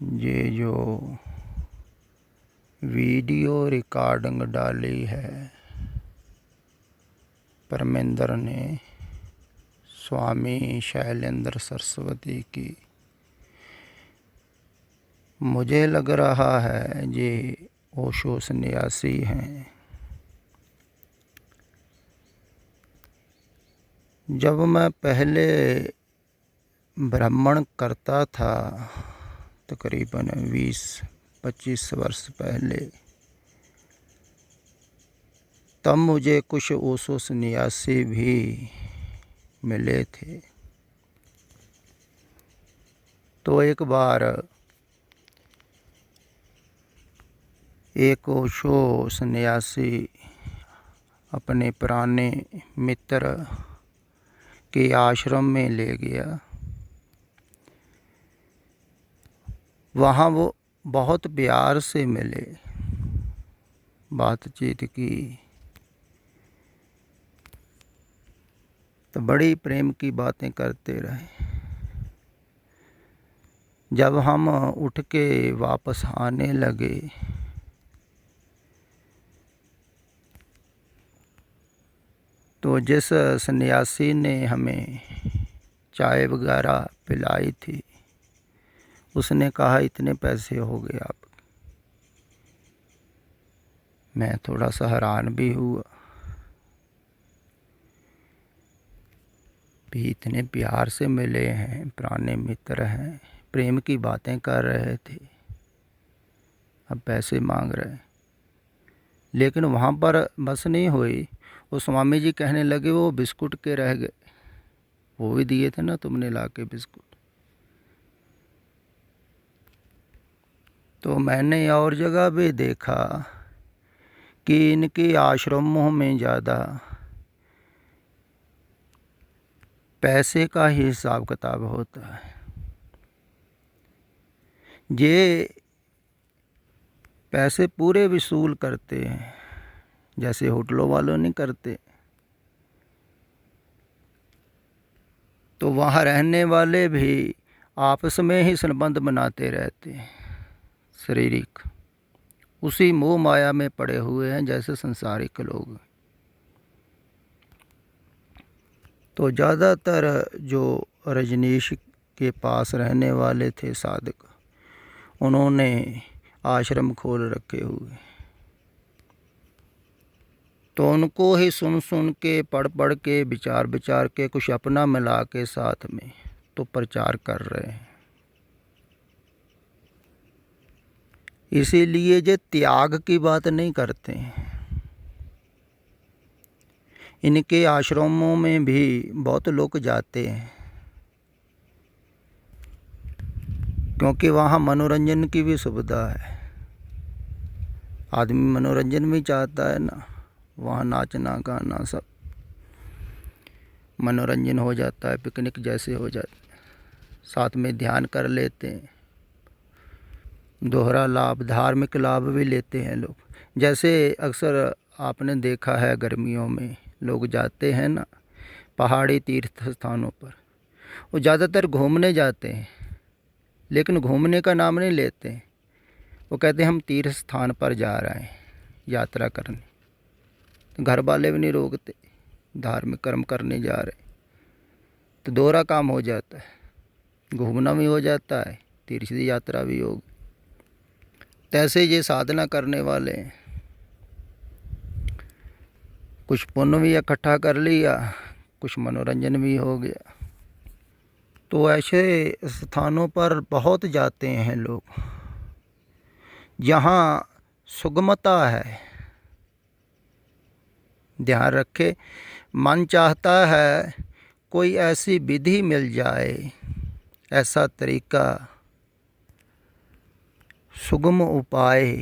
ये जो video recording डाली है परमेंद्र ने स्वामी शैलेंद्र सरस्वती की, मुझे लग रहा है ये ओशो सन्यासी हैं। जब मैं पहले भ्रमण करता था तकरीबन 20-25 वर्ष पहले, तब मुझे कुछ ओशो सन्यासी भी मिले थे। तो एक बार एक ओशो सन्यासी अपने पुराने मित्र के आश्रम में ले गया। वहाँ वो बहुत प्यार से मिले, बातचीत की, तो बड़ी प्रेम की बातें करते रहे। जब हम उठ के वापस आने लगे तो जिस सन्यासी ने हमें चाय वगैरह पिलाई थी, उसने कहा इतने पैसे हो गए आप। मैं थोड़ा सा हैरान भी हुआ, भी इतने प्यार से मिले हैं, पुराने मित्र हैं, प्रेम की बातें कर रहे थे, अब पैसे मांग रहे। लेकिन वहाँ पर बस नहीं हुई, वो स्वामी जी कहने लगे वो बिस्कुट के रह गए, वो भी दिए थे ना तुमने ला के बिस्कुट। तो मैंने और जगह भी देखा कि इनके आश्रमों में ज़्यादा पैसे का ही हिसाब किताब होता है। ये पैसे पूरे वसूल करते हैं, जैसे होटलों वालों नहीं करते। तो वहाँ रहने वाले भी आपस में ही संबंध बनाते रहते हैं, शारीरिक, उसी मोह माया में पड़े हुए हैं जैसे संसारिक लोग। तो ज़्यादातर जो रजनीश के पास रहने वाले थे साधक, उन्होंने आश्रम खोल रखे हुए, तो उनको ही सुन सुन के, पढ़ पढ़ के, विचार विचार के, कुछ अपना मिला के साथ में तो प्रचार कर रहे हैं। इसीलिए ये त्याग की बात नहीं करते हैं। इनके आश्रमों में भी बहुत लोग जाते हैं, क्योंकि वहाँ मनोरंजन की भी सुविधा है। आदमी मनोरंजन भी चाहता है ना, वहाँ नाचना गाना सब मनोरंजन हो जाता है, पिकनिक जैसे हो जाता है। साथ में ध्यान कर लेते हैं, दोहरा लाभ, धार्मिक लाभ भी लेते हैं लोग। जैसे अक्सर आपने देखा है गर्मियों में लोग जाते हैं ना पहाड़ी तीर्थ स्थानों पर, वो ज़्यादातर घूमने जाते हैं, लेकिन घूमने का नाम नहीं लेते हैं। वो कहते हैं हम तीर्थ स्थान पर जा रहे हैं यात्रा करने। तो घर वाले भी नहीं रोकते, धार्मिक कर्म करने जा रहे, तो दोहरा काम हो जाता है, घूमना भी हो जाता है, तीर्थ यात्रा भी होगी। तैसे ये साधना करने वाले हैं, कुछ पुण्य भी इकट्ठा कर लिया, कुछ मनोरंजन भी हो गया। तो ऐसे स्थानों पर बहुत जाते हैं लोग, जहाँ सुगमता है। ध्यान रखे, मन चाहता है कोई ऐसी विधि मिल जाए, ऐसा तरीका, सुगम उपाय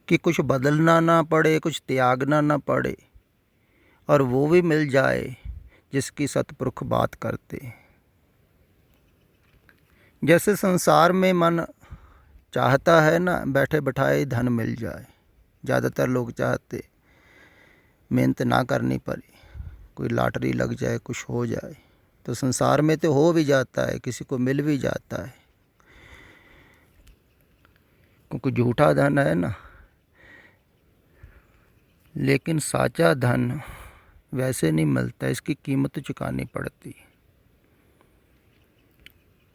कि कुछ बदलना ना पड़े, कुछ त्यागना ना पड़े, और वो भी मिल जाए जिसकी सतपुरुष बात करते। जैसे संसार में मन चाहता है ना बैठे बैठाए धन मिल जाए, ज़्यादातर लोग चाहते, मेहनत ना करनी पड़े, कोई लॉटरी लग जाए, कुछ हो जाए। तो संसार में तो हो भी जाता है, किसी को मिल भी जाता है, क्योंकि झूठा धन है ना, लेकिन साचा धन वैसे नहीं मिलता, इसकी कीमत चुकानी पड़ती है।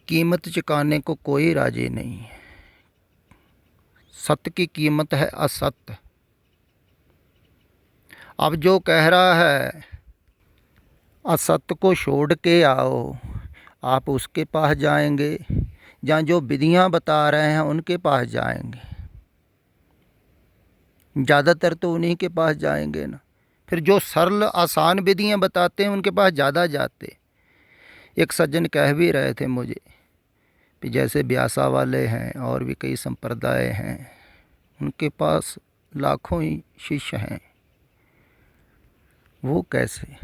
कीमत चुकाने को कोई राजी नहीं है। सत्य की कीमत है असत्य। अब जो कह रहा है असत्य को छोड़ के आओ, आप उसके पास जाएंगे, या जो विधियां बता रहे हैं उनके पास जाएंगे। ज़्यादातर तो उन्हीं के पास जाएंगे ना। फिर जो सरल आसान विधियां बताते हैं उनके पास ज़्यादा जाते। एक सज्जन कह भी रहे थे मुझे कि जैसे ब्यासा वाले हैं और भी कई संप्रदाय हैं, उनके पास लाखों ही शिष्य हैं, वो कैसे?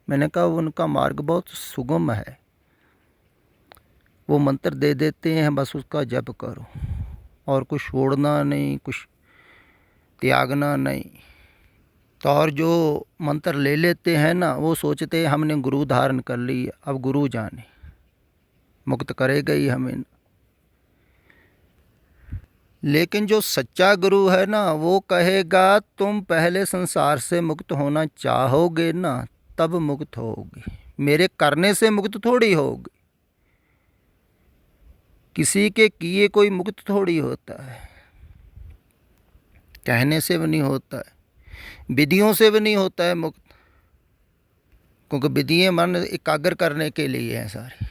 मैंने कहा उनका मार्ग बहुत सुगम है। वो मंत्र दे देते हैं, बस उसका जप करो और कुछ छोड़ना नहीं, कुछ त्यागना नहीं। तो और जो मंत्र ले लेते हैं ना, वो सोचते हैं हमने गुरु धारण कर ली, अब गुरु जाने मुक्त करेगा ही हमें। लेकिन जो सच्चा गुरु है ना, वो कहेगा तुम पहले संसार से मुक्त होना चाहोगे ना, तब मुक्त होगे। मेरे करने से मुक्त थोड़ी होगे, किसी के किए कोई मुक्त थोड़ी होता है, कहने से भी नहीं होता है, विधियों से भी नहीं होता है मुक्त, क्योंकि विधियाँ मन एकाग्र करने के लिए हैं सारी।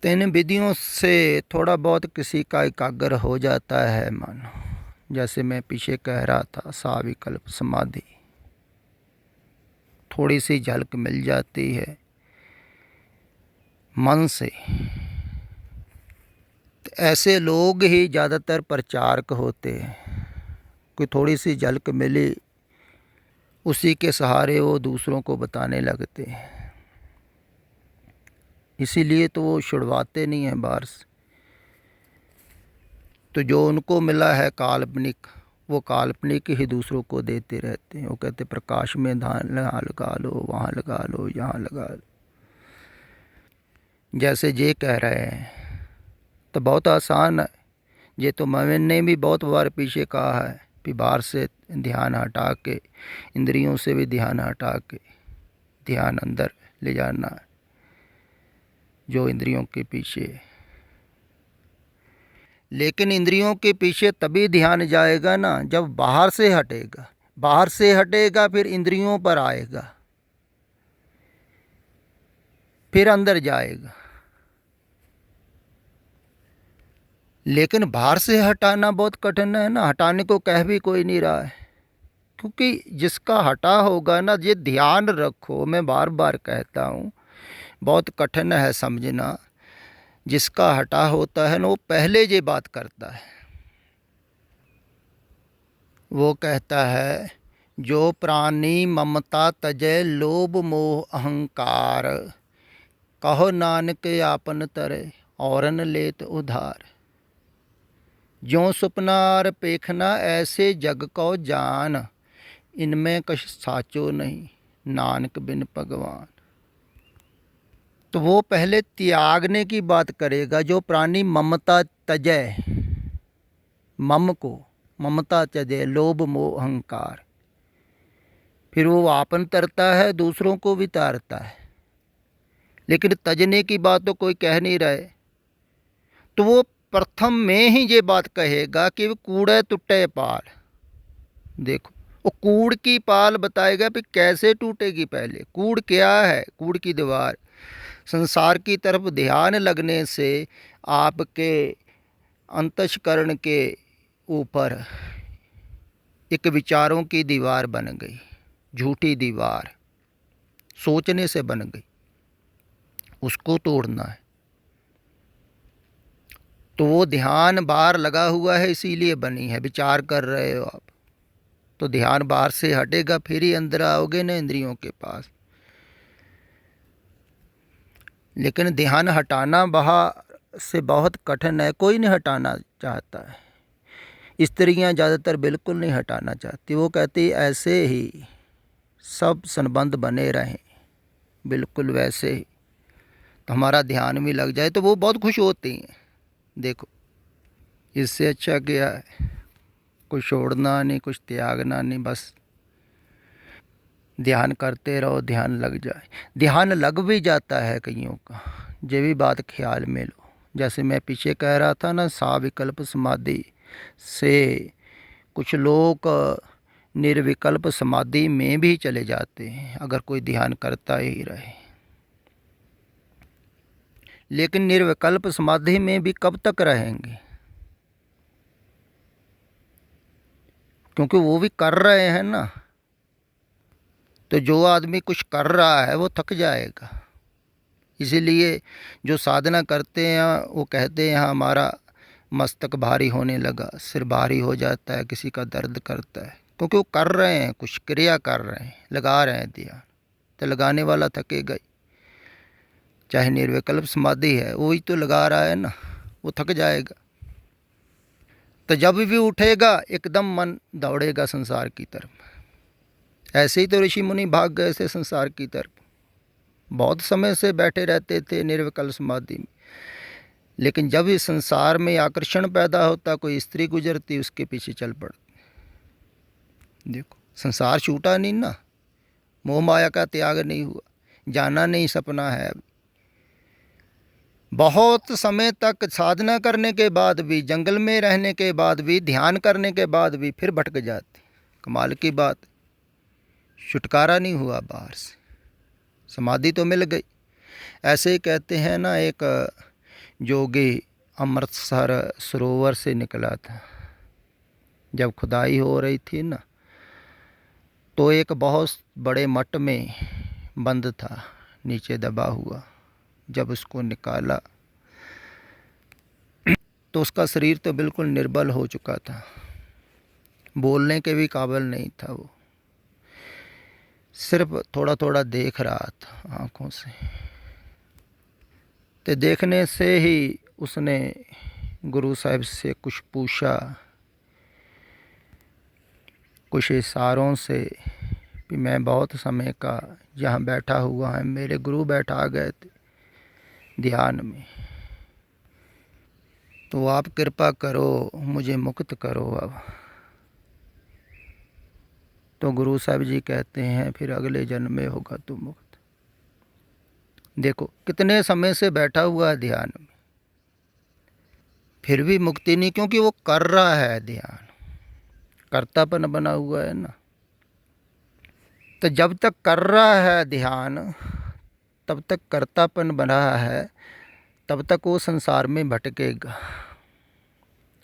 तो इन विधियों से थोड़ा बहुत किसी का एकाग्र हो जाता है मन। जैसे मैं पीछे कह रहा था, साविकल्प समाधि, थोड़ी सी झलक मिल जाती है मन से। तो ऐसे लोग ही ज़्यादातर प्रचारक होते हैं। कोई थोड़ी सी झलक मिली, उसी के सहारे वो दूसरों को बताने लगते हैं। इसीलिए तो वो छुड़वाते नहीं हैं बाहर से। तो जो उनको मिला है काल्पनिक, वो काल्पनिक ही दूसरों को देते रहते हैं। वो कहते प्रकाश में धान यहाँ लगा लो, वहाँ लगा लो, यहाँ लगा लो। जैसे ये कह रहे हैं तो बहुत आसान है। ये तो मैंने भी बहुत बार पीछे कहा है कि बाहर से ध्यान हटा के, इंद्रियों से भी ध्यान हटा के ध्यान अंदर ले जाना है, जो इंद्रियों के पीछे है। लेकिन इंद्रियों के पीछे तभी ध्यान जाएगा ना जब बाहर से हटेगा। बाहर से हटेगा फिर इंद्रियों पर आएगा, फिर अंदर जाएगा। लेकिन बाहर से हटाना बहुत कठिन है ना, हटाने को कह भी कोई नहीं रहा है। क्योंकि जिसका हटा होगा ना, ये ध्यान रखो, मैं बार बार कहता हूँ, बहुत कठिन है समझना। जिसका हटा होता है ना, वो पहले ये बात करता है। वो कहता है जो प्राणी ममता तजय लोभ मोह अहंकार, कहो नानक आपन तरे औरन लेत उधार। ज्यों सुपनार पेखना ऐसे जग को जान, इनमें कछ साचो नहीं नानक बिन भगवान। तो वो पहले त्यागने की बात करेगा। जो प्राणी ममता तजय, मम को ममता तजय, लोभ मोह अहंकार, फिर वो आपन तरता है, दूसरों को भी तारता है। लेकिन तजने की बात तो कोई कह नहीं रहे। तो वो प्रथम में ही ये बात कहेगा कि कूड़े टूटे पाल। देखो, वो कूड़ की पाल बताएगा फिर कैसे टूटेगी। पहले कूड़ क्या है? कूड़ की दीवार। संसार की तरफ ध्यान लगने से आपके अंतःकरण के ऊपर एक विचारों की दीवार बन गई, झूठी दीवार, सोचने से बन गई। उसको तोड़ना है। तो वो ध्यान बाहर लगा हुआ है, इसीलिए बनी है। विचार कर रहे हो आप, तो ध्यान बाहर से हटेगा, फिर ही अंदर आओगे ना इंद्रियों के पास। लेकिन ध्यान हटाना बाहर से बहुत कठिन है, कोई नहीं हटाना चाहता है। स्त्रियां ज़्यादातर बिल्कुल नहीं हटाना चाहती। वो कहती ऐसे ही सब संबंध बने रहें, बिल्कुल वैसे ही, तो हमारा ध्यान भी लग जाए। तो वो बहुत खुश होती हैं। देखो, इससे अच्छा क्या है, कुछ छोड़ना नहीं, कुछ त्यागना नहीं, बस ध्यान करते रहो, ध्यान लग जाए। ध्यान लग भी जाता है कईयों का, ये भी बात ख्याल में लो। जैसे मैं पीछे कह रहा था ना, साविकल्प समाधि से कुछ लोग निर्विकल्प समाधि में भी चले जाते हैं अगर कोई ध्यान करता ही रहे। लेकिन निर्विकल्प समाधि में भी कब तक रहेंगे, क्योंकि वो भी कर रहे हैं ना। तो जो आदमी कुछ कर रहा है वो थक जाएगा। इसीलिए जो साधना करते हैं वो कहते हैं हमारा मस्तक भारी होने लगा, सिर भारी हो जाता है, किसी का दर्द करता है, क्योंकि वो कर रहे हैं, कुछ क्रिया कर रहे हैं, लगा रहे हैं ध्यान। तो लगाने वाला थकेगा ही। चाहे निर्विकल्प समाधि है, वही तो लगा रहा है ना, वो थक जाएगा। तो जब भी उठेगा एकदम मन दौड़ेगा संसार की तरफ। ऐसे ही तो ऋषि मुनि भाग गए थे संसार की तरफ। बहुत समय से बैठे रहते थे निर्विकल्प समाधि में, लेकिन जब इस संसार में आकर्षण पैदा होता, कोई स्त्री गुजरती, उसके पीछे चल पड़ते। देखो संसार छूटा नहीं ना, मोह माया का त्याग नहीं हुआ, जाना नहीं सपना है। बहुत समय तक साधना करने के बाद भी, जंगल में रहने के बाद भी, ध्यान करने के बाद भी फिर भटक जाते। कमाल की बात, छुटकारा नहीं हुआ बाहर से, समाधि तो मिल गई। ऐसे ही कहते हैं ना, एक जोगी अमृतसर सरोवर से निकला था, जब खुदाई हो रही थी ना, तो एक बहुत बड़े मठ में बंद था, नीचे दबा हुआ। जब उसको निकाला तो उसका शरीर तो बिल्कुल निर्बल हो चुका था, बोलने के भी काबिल नहीं था। वो सिर्फ थोड़ा थोड़ा देख रहा था आँखों से। तो देखने से ही उसने गुरु साहब से कुछ पूछा, कुछ इशारों से, कि मैं बहुत समय का यहाँ बैठा हुआ है, मेरे गुरु बैठा गए थे ध्यान में, तो आप कृपा करो, मुझे मुक्त करो अब। तो गुरु साहब जी कहते हैं फिर अगले जन्म में होगा तू मुक्त। देखो कितने समय से बैठा हुआ है ध्यान में, फिर भी मुक्ति नहीं, क्योंकि वो कर रहा है ध्यान, कर्तापन बना हुआ है ना। तो जब तक कर रहा है ध्यान, तब तक कर्तापन बना है, तब तक वो संसार में भटकेगा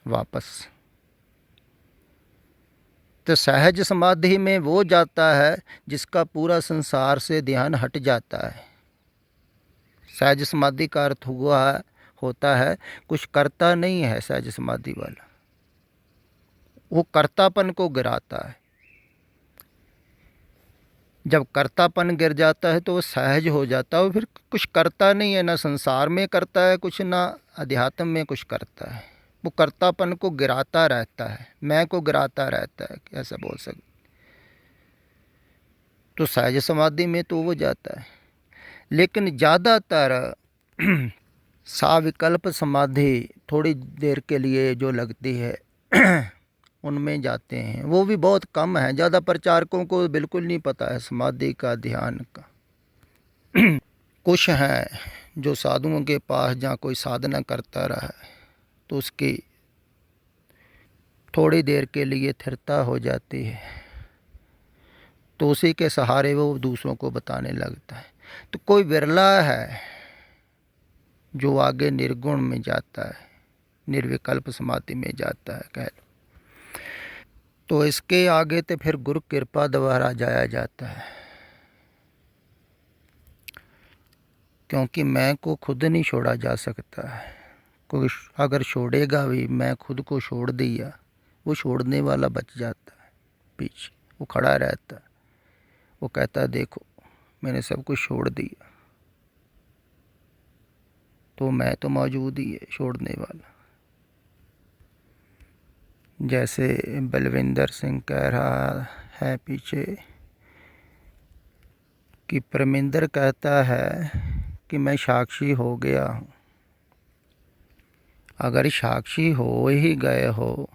वापस। तो सहज समाधि में वो जाता है जिसका पूरा संसार से ध्यान हट जाता है। सहज समाधि का अर्थ हुआ होता है कुछ करता नहीं है सहज समाधि वाला, वो कर्तापन को गिराता है। जब कर्तापन गिर जाता है तो वो सहज हो जाता है, वो फिर कुछ करता नहीं है, ना संसार में करता है कुछ, ना अध्यात्म में कुछ करता है। वो कर्तापन को गिराता रहता है, मैं को गिराता रहता है, ऐसा बोल सकते। तो सहज समाधि में तो वो जाता है। लेकिन ज़्यादातर साविकल्प समाधि थोड़ी देर के लिए जो लगती है उनमें जाते हैं, वो भी बहुत कम है। ज़्यादा प्रचारकों को बिल्कुल नहीं पता है समाधि का, ध्यान का। कुछ हैं जो साधुओं के पास जहाँ कोई साधना करता रहा है तो उसकी थोड़ी देर के लिए स्थिरता हो जाती है, तो उसी के सहारे वो दूसरों को बताने लगता है। तो कोई बिरला है जो आगे निर्गुण में जाता है, निर्विकल्प समाधि में जाता है कह लो। तो इसके आगे तो फिर गुरु कृपा द्वारा जाया जाता है, क्योंकि मैं को खुद नहीं छोड़ा जा सकता है। कोई अगर छोड़ेगा भी, मैं खुद को छोड़ दिया, वो छोड़ने वाला बच जाता है पीछे, वो खड़ा रहता है, वो कहता है देखो मैंने सब कुछ छोड़ दिया, तो मैं तो मौजूद ही है छोड़ने वाला। जैसे बलविंदर सिंह कह रहा है पीछे कि परमिंदर कहता है कि मैं साक्षी हो गया हूँ, अगर साक्षी हो ही गए हो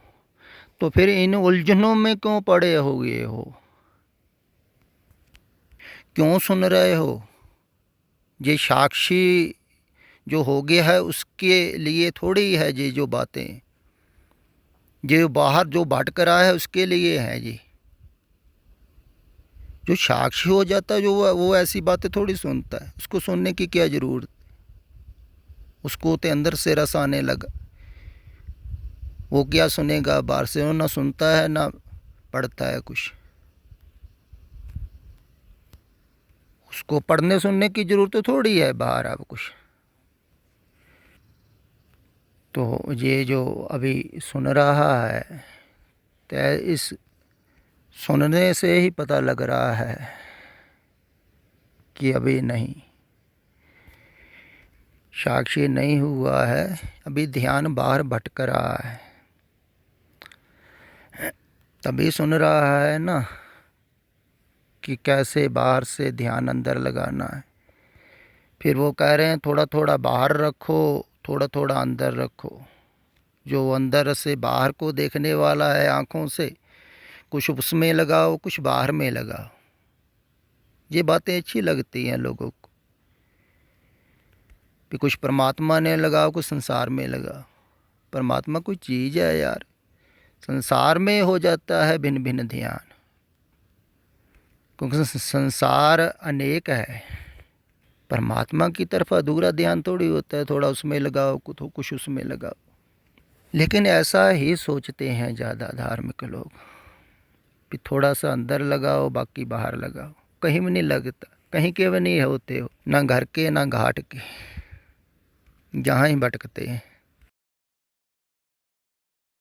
तो फिर इन उलझनों में क्यों पड़े होगे हो, क्यों सुन रहे हो। ये साक्षी जो हो गया है उसके लिए थोड़ी है ये जो बातें, ये बाहर जो भटक रहा है उसके लिए है जी। जो साक्षी हो जाता है जो वो ऐसी बातें थोड़ी सुनता है, उसको सुनने की क्या ज़रूरत। उसको तो अंदर से रस आने लगा, वो क्या सुनेगा बाहर से, वो ना सुनता है ना पढ़ता है कुछ। उसको पढ़ने सुनने की ज़रूरत तो थोड़ी है बाहर अब कुछ। तो ये जो अभी सुन रहा है तो इस सुनने से ही पता लग रहा है कि अभी नहीं, साक्षी नहीं हुआ है, अभी ध्यान बाहर भटक रहा है। तभी सुन रहा है ना कि कैसे बाहर से ध्यान अंदर लगाना है। फिर वो कह रहे हैं थोड़ा थोड़ा बाहर रखो, थोड़ा थोड़ा अंदर रखो। जो अंदर से बाहर को देखने वाला है आँखों से, कुछ उसमें लगाओ कुछ बाहर में लगाओ। ये बातें अच्छी लगती हैं लोगों को कि कुछ परमात्मा ने लगाओ कुछ संसार में लगाओ। परमात्मा कोई चीज़ है यार, संसार में हो जाता है भिन्न भिन्न ध्यान, क्योंकि संसार अनेक है। परमात्मा की तरफ अधूरा ध्यान थोड़ी होता है, थोड़ा उसमें लगाओ कुछ उसमें लगाओ। लेकिन ऐसा ही सोचते हैं ज़्यादा धार्मिक लोग कि थोड़ा सा अंदर लगाओ बाकी बाहर लगाओ। कहीं भी नहीं लगता, कहीं के भी नहीं होते हो, ना घर के ना घाट के, जहाँ ही भटकते हैं।